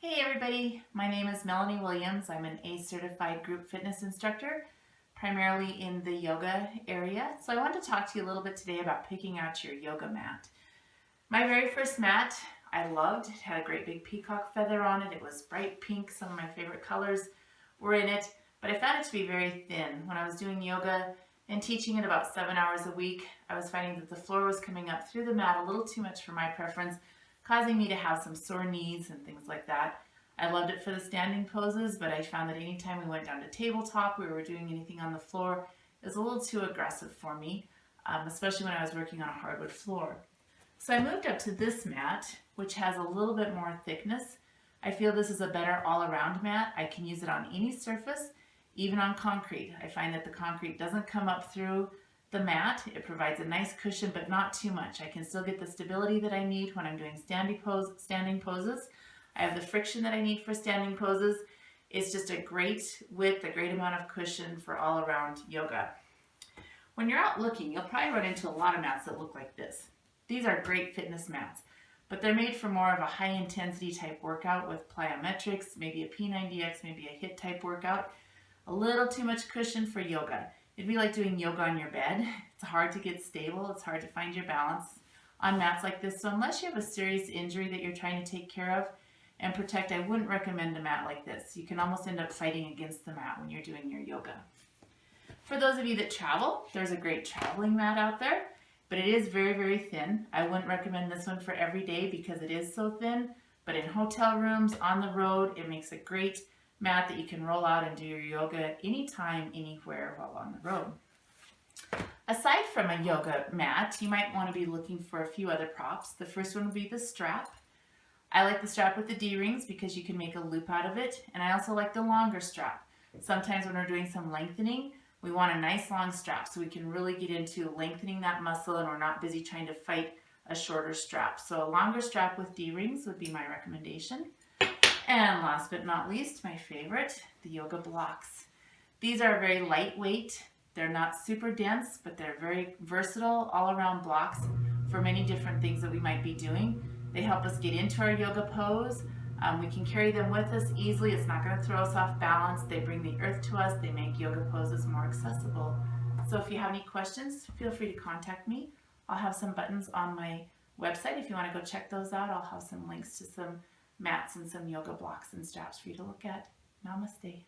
Hey everybody, my name is Melanie Williams. I'm an ACE certified group fitness instructor, primarily in the yoga area. So I want to talk to you a little bit today about picking out your yoga mat. My very first mat I loved. It had a great big peacock feather on it. It was bright pink. Some of my favorite colors were in it, but I found it to be very thin. When I was doing yoga and teaching it about 7 hours a week, I was finding that the floor was coming up through the mat a little too much for my preference, causing me to have some sore knees and things like that. I loved it for the standing poses, but I found that anytime we went down to tabletop, we were doing anything on the floor, it was a little too aggressive for me, especially when I was working on a hardwood floor. So I moved up to this mat, which has a little bit more thickness. I feel this is a better all-around mat. I can use it on any surface, even on concrete. I find that the concrete doesn't come up through the mat. It provides a nice cushion, but not too much. I can still get the stability that I need when I'm doing standing poses. I have the friction that I need for standing poses. It's just a great width, a great amount of cushion for all around yoga. When you're out looking, you'll probably run into a lot of mats that look like this. These are great fitness mats, but they're made for more of a high intensity type workout with plyometrics, maybe a P90X, maybe a HIIT type workout. A little too much cushion for yoga. It'd be like doing yoga on your bed. It's hard to get stable. It's hard to find your balance on mats like this. So unless you have a serious injury that you're trying to take care of and protect, I wouldn't recommend a mat like this. You can almost end up fighting against the mat when you're doing your yoga. For those of you that travel, there's a great traveling mat out there, but it is very, very thin. I wouldn't recommend this one for every day because it is so thin, but in hotel rooms, on the road, it makes a great mat that you can roll out and do your yoga anytime, anywhere while on the road. Aside from a yoga mat, you might want to be looking for a few other props. The first one would be the strap. I like the strap with the D-rings because you can make a loop out of it, and I also like the longer strap. Sometimes when we're doing some lengthening, we want a nice long strap so we can really get into lengthening that muscle and we're not busy trying to fight a shorter strap. So a longer strap with D-rings would be my recommendation. And last but not least, my favorite, the yoga blocks. These are very lightweight. They're not super dense, but they're very versatile all-around blocks for many different things that we might be doing. They help us get into our yoga pose. We can carry them with us easily. It's not going to throw us off balance. They bring the earth to us. They make yoga poses more accessible. So if you have any questions, feel free to contact me. I'll have some buttons on my website. If you want to go check those out, I'll have some links to some mats and some yoga blocks and straps for you to look at. Namaste.